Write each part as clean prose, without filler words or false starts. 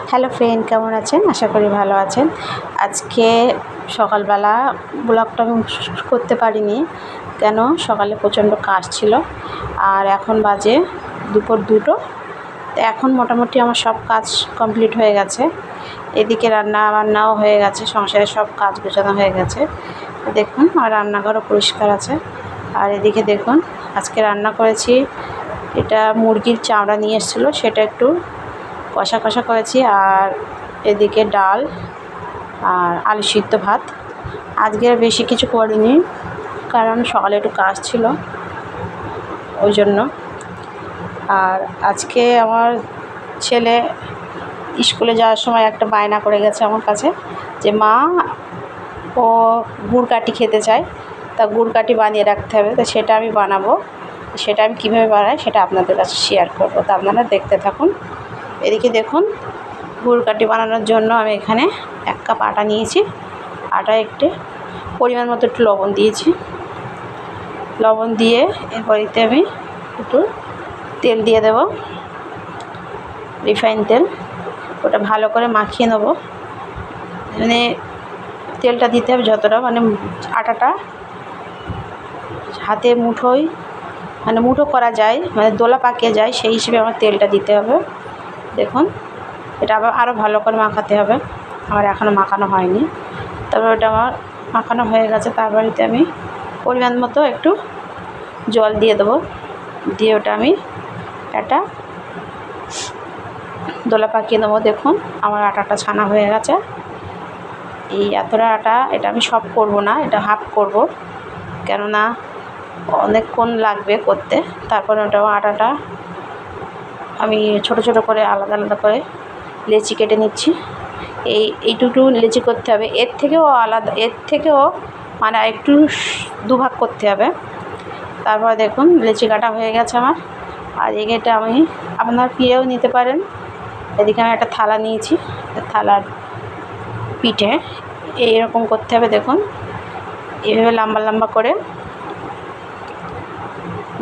Hello friend, কেমন আছেন? আশা করি ভালো আছেন। আজকে সকালবেলা ব্লগটা আমি করতে পারিনি, কেন সকালে প্রচণ্ড কাজ ছিল। আর এখন বাজে দুপুর 2টো। এখন মোটামুটি আমার সব কাজ কমপ্লিট হয়ে গেছে। এদিকে রান্না বান্নাও হয়ে গেছে, সংসারের সব কাজ গোছানো হয়ে গেছে। দেখুন, আর রান্নাঘরও পরিষ্কার আছে। আর এদিকে দেখুন, আজকে রান্না করেছি, এটা মুরগির চামড়া নিয়ে এসেছিলো, সেটা একটু কষা কষা করেছি। আর এদিকে ডাল আর আলু সিদ্ধ ভাত। আজকে আর বেশি কিছু করিনি, কারণ সকালে একটু কাজ ছিল ওই জন্য। আর আজকে আমার ছেলে স্কুলে যাওয়ার সময় একটা বায়না করে গেছে আমার কাছে, যে মা, ও গুড় কাঠি খেতে চায়, তা গুড় কাঠি বানিয়ে রাখতে হবে। তো সেটা আমি বানাবো, সেটা আমি কীভাবে বানাই সেটা আপনাদের কাছে শেয়ার করবো, তা আপনারা দেখতে থাকুন। এদিকে দেখুন, গুড় কাঠি বানানোর জন্য আমি এখানে 1 কাপ আটা নিয়েছি। আটা একটু পরিমাণ মতো একটু লবণ দিয়েছি। লবণ দিয়ে এরপরেতে আমি একটু তেল দিয়ে দেব, রিফাইন তেল। ওটা ভালো করে মাখিয়ে নেব। মানে তেলটা দিতে হবে যতটা, মানে আটাটা হাতে মুঠোয়, মানে মুঠো করা যায়, মানে দোলা পাকিয়ে যায়, সেই হিসেবে আমার তেলটা দিতে হবে। দেখুন, এটা আবার আরও ভালো করে মাখাতে হবে। আমার এখনও মাখানো হয়নি। তারপর ওটা আমার মাখানো হয়ে গেছে। তারপরেতে আমি পরিমাণ মতো একটু জল দিয়ে দেবো। দিয়ে ওটা আমি একটা দোলা পাকিয়ে নেবো। দেখুন, আমার আটাটা ছানা হয়ে গেছে। এই এতটা আটা, এটা আমি সব করব না, এটা হাফ করব, কেননা অনেকক্ষণ লাগবে করতে। তারপরে ওটা আটাটা আমি ছোট ছোট করে আলাদা আলাদা করে লেচি কেটে নিচ্ছি। এইটুকু লেচি করতে হবে, এর থেকেও আলাদা, এর থেকেও মানে একটু 2 ভাগ করতে হবে। তারপর দেখুন, লেচি কাটা হয়ে গেছে আমার। আর এটা আমি আপনার পিড়েও নিতে পারেন। এদিকে আমি একটা থালা নিয়েছি, থালার পিঠে এইরকম করতে হবে। দেখুন, এভাবে লম্বা লম্বা করে,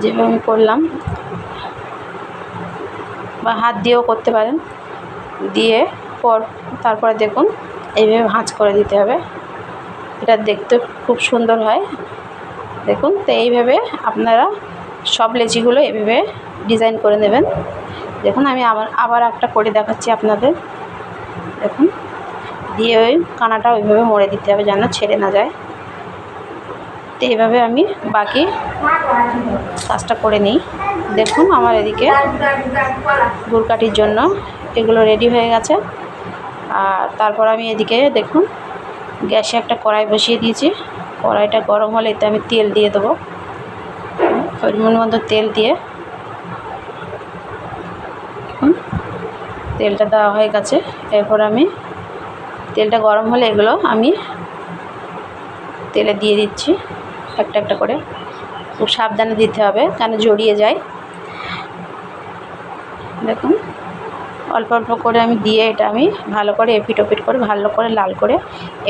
যেভাবে আমি করলাম, বা হাত দিয়েও করতে পারেন। দিয়ে তারপরে দেখুন, এইভাবে ভাঁজ করে দিতে হবে। এটা দেখতে খুব সুন্দর হয়। দেখুন, তো এইভাবে আপনারা সব লেচিগুলো এভাবে ডিজাইন করে নেবেন। দেখুন, আমি আবার একটা করে দেখাচ্ছি আপনাদের। দেখুন, দিয়ে ওই কানাটা ওইভাবে মুড়ে দিতে হবে যেন ছেড়ে না যায়। তো এইভাবে আমি বাকি কাজটা করে নিই। দেখুন, আমার এদিকে গুড় কাঠির জন্য এগুলো রেডি হয়ে গেছে। আর তারপর আমি এদিকে দেখুন, গ্যাসে একটা কড়াই বসিয়ে দিয়েছি। কড়াইটা গরম হলে এতে আমি তেল দিয়ে দেবো, পরিমাণ মতো তেল দিয়ে। তেলটা দেওয়া হয়ে গেছে। এরপর আমি তেলটা গরম হলে এগুলো আমি তেলে দিয়ে দিচ্ছি একটা একটা করে। খুব সাবধানে দিতে হবে, কেন জড়িয়ে যায়। দেখুন, অল্প অল্প করে আমি দিয়ে এটা আমি ভালো করে এপিট ওপিট করে ভালো করে লাল করে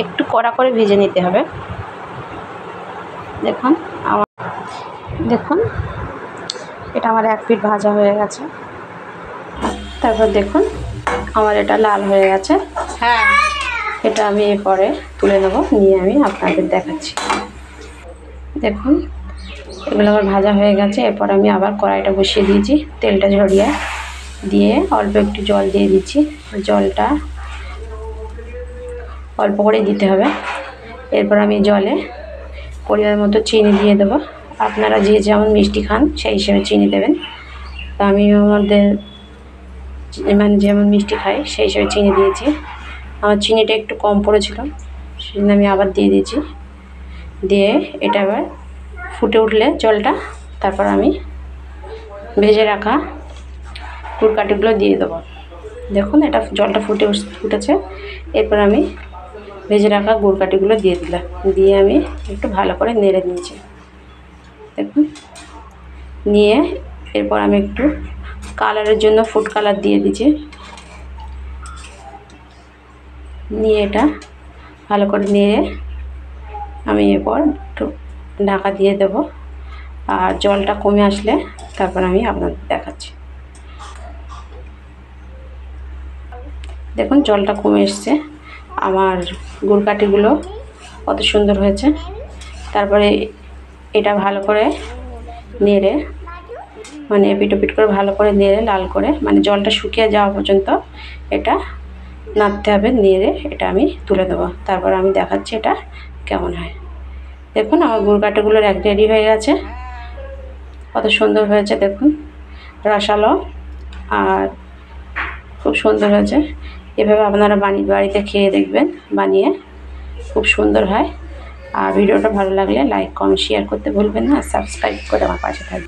একটু কড়া করে ভেজে নিতে হবে। দেখুন, এটা আমার 1 পিঠ ভাজা হয়ে গেছে। তারপর দেখুন, আমার এটা লাল হয়ে গেছে। হ্যাঁ, এটা আমি এরপরে তুলে নেব, নিয়ে আমি আপনাদের দেখাচ্ছি। দেখুন, এগুলো আমার ভাজা হয়ে গেছে। এরপর আমি আবার কড়াইটা বসিয়ে দিয়েছি, তেলটা ঝরিয়ে দিয়ে অল্প একটু জল দিয়ে দিচ্ছি। জলটা অল্প করে দিতে হবে। এরপর আমি জলে পরিমাণ মতো চিনি দিয়ে দেবো। আপনারা যে যেমন মিষ্টি খান সেই হিসেবে চিনি দেবেন। তো আমি আমাদের মানে যেমন মিষ্টি খাই সেই হিসেবে চিনি দিয়েছি। আমার চিনিটা একটু কম পড়েছিল, সেজন্য আমি আবার দিয়ে দিয়েছি। দিয়ে এটা আবার ফুটে উঠলে জলটা, তারপর আমি ভেজে রাখা গুড় কাঠিগুলো দিয়ে দেবো। দেখুন, এটা জলটা ফুটেছে। এরপর আমি ভেজে রাখা গুড় কাঠিগুলো দিয়ে দিলাম। দিয়ে আমি একটু ভালো করে নেড়ে নিয়েছি। দেখুন, নিয়ে এরপর আমি একটু কালারের জন্য ফুড কালার দিয়ে দিয়েছি। নিয়ে এটা ভালো করে নেড়ে আমি এরপর একটু ঢাকা দিয়ে দেব। আর জলটা কমে আসলে তারপর আমি আপনাদের দেখাচ্ছি। দেখুন জলটা কমে এসছে। আমার গুড়কাঠিগুলো কত সুন্দর হয়েছে। তারপরে এটা ভালো করে নেড়ে, মানে এপিট ওপিট করে ভালো করে নেড়ে লাল করে, মানে জলটা শুকিয়ে যাওয়া পর্যন্ত এটা নাড়তে হবে। নেড়ে এটা আমি তুলে দেবো। তারপর আমি দেখাচ্ছি এটা কেমন হয়। দেখুন আমার গুড়কাঠিগুলো রেডি হয়ে গেছে। কত সুন্দর হয়েছে দেখুন, রসালো আর খুব সুন্দর হয়েছে। এভাবে আপনারা বাড়িতে খেয়ে দেখবেন, বানিয়ে খুব সুন্দর হয়। আর ভিডিওটা ভালো লাগলে লাইক কমেন্ট শেয়ার করতে ভুলবেন না, আর সাবস্ক্রাইব করে আমার পাশে থাকবেন।